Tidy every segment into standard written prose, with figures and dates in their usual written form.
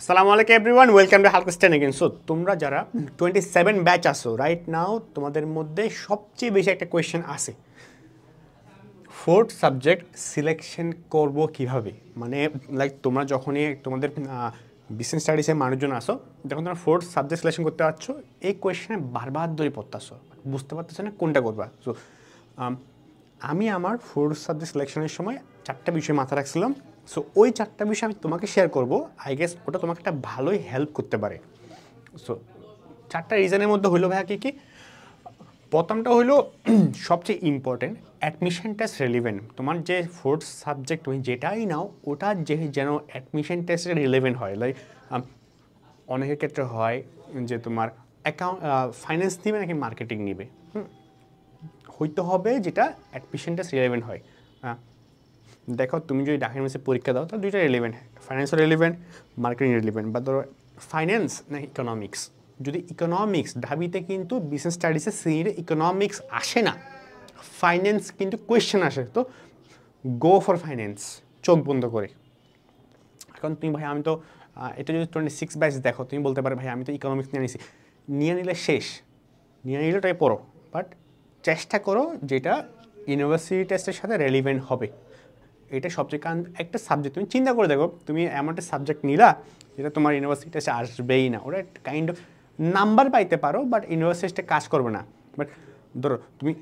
আসসালামু আলাইকুম everyone, welcome to হালকস্টেন এগেইন। সো তোমরা যারা 27 ব্যাচ আসো রাইট নাও, তোমাদের মধ্যে সবচেয়ে বেশি একটা কোয়েশ্চেন আছে, ফোর্থ সাবজেক্ট সিলেকশন করব কিভাবে। মানে লাইক তোমরা যখনই তোমাদের বিজনেস স্টাডিসের মানুষজন আসো, যখন তোমরা ফোর্থ সাবজেক্ট সিলেকশন করতে পারছো, এই কোয়েশ্চেনে বারবার ধরে পড়তেছো, বুঝতে পারতেছো না কোনটা করবা। সো আমি আমার ফোর্থ সাবজেক্ট সিলেকশনের সময় 4টা বিষয় মাথায় রাখছিলাম। সো ওই 4টা বিষয় আমি তোমাকে শেয়ার করব। আই গেস ওটা তোমাকে একটা ভালোই হেল্প করতে পারে। সো 4টা রিজনের মধ্যে হইলো ভাইয়া কী, প্রথমটা হইলো সবচেয়ে ইম্পর্টেন্ট, অ্যাডমিশন টেস্ট রিলেভেন্ট। তোমার যে ফোর্থ সাবজেক্ট তুমি যেটাই নাও, ওটা যেন অ্যাডমিশন টেস্টে রিলেভেন্ট হয়। লাইক অনেকের ক্ষেত্রে হয় যে তোমার ফাইন্যান্স নিবে নাকি মার্কেটিং নিবে, হইতে হবে যেটা অ্যাডমিশন টেস্ট রিলেভেন্ট হয়। দেখো তুমি যদি ঢাকা ইউনিভার্সিটি পরীক্ষা দাও, তাহলে দুইটা রিলেভেন্ট, ফাইন্যান্সও রিলেভেন্ট, মার্কেটিং রিলেভেন্ট। বা ধরো ফাইন্যান্স না ইকোনমিক্স, যদি ইকোনমিক্স ঢাবিতে কিন্তু বিজনেস স্টাডিসের সিনিয়রে ইকোনমিক্স আসে না, ফাইন্যান্স কিন্তু কোয়েশ্চেন আসে, তো গো ফর ফাইন্যান্স চোখ বন্ধ করে। এখন তুমি ভাই আমি তো এটা যদি 26 ব্যাচ দেখো, তুমি বলতে পারো ভাই আমি তো ইকোনমিক্স নিয়ে নিছি, নিয়ে নিলে শেষ, নিয়ে নিলে ওটাই পড়ো, বাট চেষ্টা করো যেটা ইউনিভার্সিটি টেস্টের সাথে রেলিভেন্ট হবে। এটা সবচেয়ে একটা সাবজেক্ট তুমি চিন্তা করে দেখো, তুমি এমন একটা সাবজেক্ট নিলা যেটা তোমার ইউনিভার্সিটি টেস্টে আসবেই না, ওটা কাইন্ড অফ নাম্বার পাইতে পারো বাট ইউনিভার্সিটিতে কাজ করবে না। বাট ধরো তুমি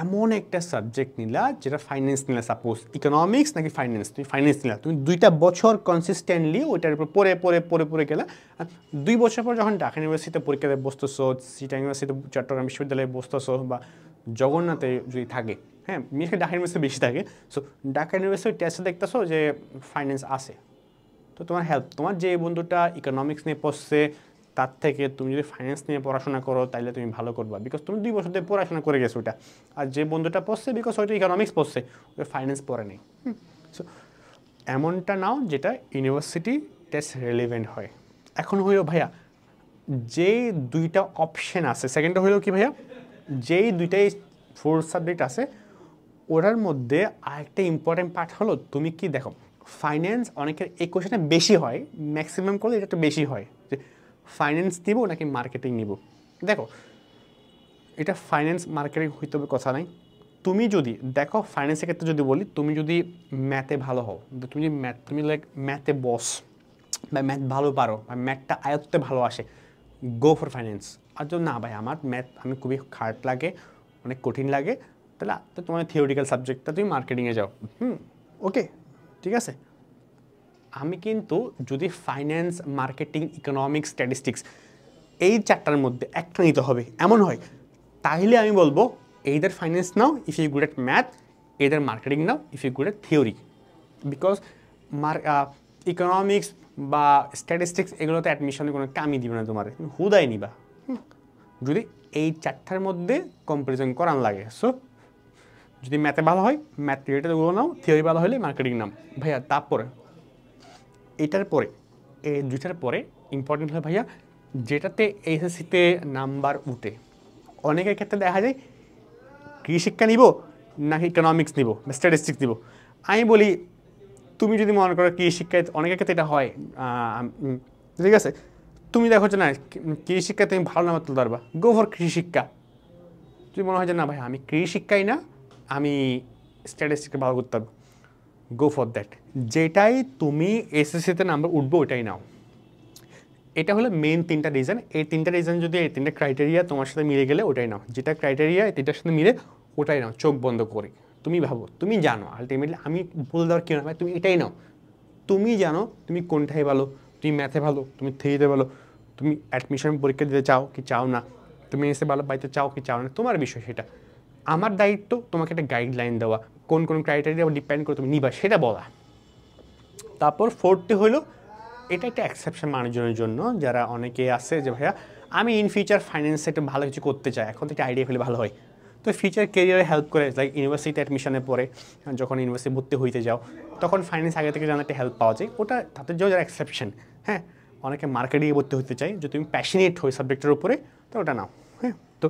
এমন একটা সাবজেক্ট নিলা যেটা ফাইন্যান্স নিলা, সাপোজ ইকোনমিক্স নাকি ফাইন্যান্স, তুমি ফাইন্যান্স নিলা, তুমি 2টা বছর কনসিস্টেন্টলি ওইটার উপর পড়ে গেলা। 2 বছর পর যখন ঢাকা ইউনিভার্সিটিতে পরীক্ষা দিয়ে বসতেছো, সিটা ইউনিভার্সিটি, চট্টগ্রাম বিশ্ববিদ্যালয়ে বসতেছো, বা জগন্নাথে যদি থাকে, হ্যাঁ বিশেষ করে ঢাকা ইউনিভার্সিটি বেশি থাকে, সো ঢাকা ইউনিভার্সিটি টেস্টে দেখতেছো যে ফাইন্যান্স আছে, তো তোমার হেল্প, তোমার যে বন্ধুটা ইকোনমিক্স নিয়ে পড়ছে তার থেকে তুমি যদি ফাইন্যান্স নিয়ে পড়াশোনা করো তাহলে তুমি ভালো করবা, বিকজ তুমি 2 বছর ধরে পড়াশোনা করে গেছো ওটা। আর যে বন্ধুটা পড়ছে বিকজ হয়তো ইকোনমিক্স পড়ছে, ওই ফাইন্যান্স পড়ে নেই। সো এমনটা নাও যেটা ইউনিভার্সিটি টেস্ট রিলেভেন্ট হয়। এখন হইল ভাইয়া যে 2টা অপশন আছে, সেকেন্ডটা হইল কি ভাইয়া, যেই 2টাই ফোর্থ সাবজেক্ট আছে ওটার মধ্যে আরেকটা ইম্পর্টেন্ট পার্ট হলো তুমি কি দেখো, ফাইন্যান্স অনেকের এই কোয়েশনে বেশি হয়, ম্যাক্সিমাম করলে এটা একটু বেশি হয় যে ফাইন্যান্স নিব নাকি মার্কেটিং নিব। দেখো এটা ফাইন্যান্স মার্কেটিং হইতে হবে কথা নাই, তুমি যদি দেখো ফাইন্যান্সের ক্ষেত্রে যদি বলি, তুমি যদি ম্যাথে ভালো হও, তুমি লাইক ম্যাথে বস, বা ম্যাথ ভালো পারো, বা ম্যাথটা আয়ত্তে ভালো আসে, গো ফর ফাইন্যান্স। আর যদি না ভাই আমার ম্যাথ আমি খুবই খারাপ লাগে, অনেক কঠিন লাগে, তাহলে তো তোমার থিওরিক্যাল সাবজেক্টটা তুমি মার্কেটিংয়ে যাও। ওকে ঠিক আছে। আমি কিন্তু যদি ফাইন্যান্স, মার্কেটিং, ইকোনমিক্স, স্ট্যাটিস্টিক্স এই 4টার মধ্যে একটা নিতে হবে এমন হয়, তাহলে আমি বলবো either finance now if you good at math, either marketing now if you good at theory. Because economics বা স্ট্যাটিস্টিক্স এগুলোতে অ্যাডমিশনের কোনো কামই দিবে না তোমার, তুমি হুদাই নিবা যদি এই 4টার মধ্যে কম্পারিজন করান লাগে। সো যদি ম্যাথে ভালো হয় ম্যাথ রিলেটেড ওগুলো নাও, থিওরি ভালো হলে মার্কেটিং নাও ভাইয়া। তারপরে এটার পরে এই 2টার পরে ইম্পর্টেন্ট হয় ভাইয়া যেটাতে এসএসসিতে নাম্বার উঠে। অনেকের ক্ষেত্রে দেখা যায় কৃষিশিক্ষা নিব নাকি ইকোনমিক্স নিব বা স্ট্যাটিস্টিক্স নিব। আমি বলি তুমি যদি মনে করো কৃষিশিক্ষায়, অনেকের ক্ষেত্রে এটা হয়, ঠিক আছে, তুমি দেখো যে না কৃষিশিক্ষায় তুমি ভালো নাম্বার তুলতে পারবা, গো ফর কৃষিশিক্ষা। যদি মনে হয় যে না ভাই আমি কৃষিশিক্ষাই না, আমি স্ট্যাটিস্টিক্সে ভালো করতে পারবো, গো ফর দ্যাট। যেটাই তুমি এসএসসিতে নাম্বার উঠবো ওটাই নাও। এটা হলো মেন 3টা রিজন। এই 3টা রিজন যদি এই 3টা ক্রাইটেরিয়া তোমার সাথে মিলে গেলে ওটাই নাও, যেটা ক্রাইটেরিয়া এই 3টার সাথে মিলে ওটাই নাও, চোখ বন্ধ করে। তুমি ভাবো, তুমি জানো আলটিমেটলি, আমি বলে দেওয়ার কি না ভাই, তুমি এটাই নাও। তুমি জানো তুমি কোনটাই ভালো, তুমি ম্যাথে ভালো, তুমি থিওরিতে ভালো, তুমি অ্যাডমিশন পরীক্ষা দিতে চাও কি চাও না, তুমি এসে ভালো পাইতে চাও কি চাও না, তোমার বিষয় সেটা। আমার দায়িত্ব তোমাকে একটা গাইডলাইন দেওয়া, কোন কোন ক্রাইটেরিয়া ডিপেন্ড করে তুমি নিবা সেটা বলা। তারপর 4টি হলো, এটা একটা এক্সেপশন মানুষজনের জন্য, যারা অনেকে আছে যে ভাইয়া আমি ইন ফিউচার ফাইন্যান্সে একটু ভালো কিছু করতে চাই, এখন থেকে আইডিয়া ফেলে ভালো হয়, তো ফিউচার কেরিয়ারে হেল্প করে। লাইক ইউনিভার্সিটি অ্যাডমিশনের পরে যখন ইউনিভার্সিটি ভর্তি হইতে যাও, তখন ফাইন্যান্স আগে থেকে জানা একটা হেল্প পাওয়া যায়, ওটা তাদের জন্য যারা এক্সেপশন। হ্যাঁ অনেকে মার্কেটিংয়ে ভর্তি হতে চাই, যদি তুমি প্যাশনেট হই সাবজেক্টের উপরে তো ওটা নাও। হ্যাঁ তো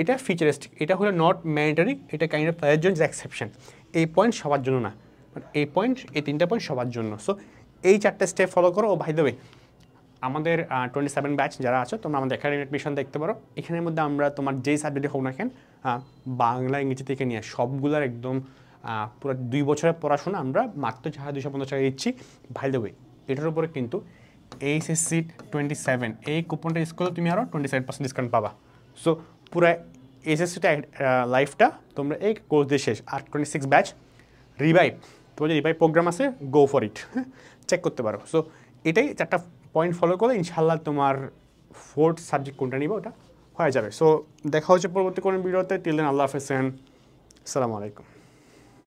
এটা ফিউচারিস্টিক, এটা হলো নট ম্যান্ডেটরি, এটা কাইন্ড অফ তাদের জন্য এক্সেপশন। এই পয়েন্ট সবার জন্য না, এই 3টা পয়েন্ট সবার জন্য। সো এই 4টে স্টেপ ফলো করো। ও ভাই দেবে আমাদের 27 ব্যাচ যারা আছো তোমরা আমাদের একাডেমি অ্যাডমিশন দেখতে পারো। এখানের মধ্যে আমরা তোমার যেই সাবজেক্টে হোক না কেন বাংলা ইংরেজি থেকে নিয়ে সবগুলোর একদম পুরো 2 বছরের পড়াশোনা আমরা মাত্র 250 টাকা দিচ্ছি। বাই দ্য ওয়ে এটার উপরে কিন্তু এইচএসসি 27 এই কুপনটা ইউজ করলে তুমি আরও 27% ডিসকাউন্ট পাবা। সো পুরো এইচএসসিটা লাইফটা তোমরা এই কোর্স দিয়ে শেষ। আর 26 ব্যাচ রিভাইভ, তোমার যে রিভাইভ প্রোগ্রাম আছে গো ফর ইট, চেক করতে পারো। সো এটাই 4টা পয়েন্ট ফলো করলে ইনশাল্লাহ তোমার 4th সাবজেক্ট কোনটা নিবে ওটা হয়ে যাবে। সো দেখা হচ্ছে পরবর্তী কোনো ভিডিওতে। টিল দেন আল্লাহ হাফেজ, আসসালামু আলাইকুম।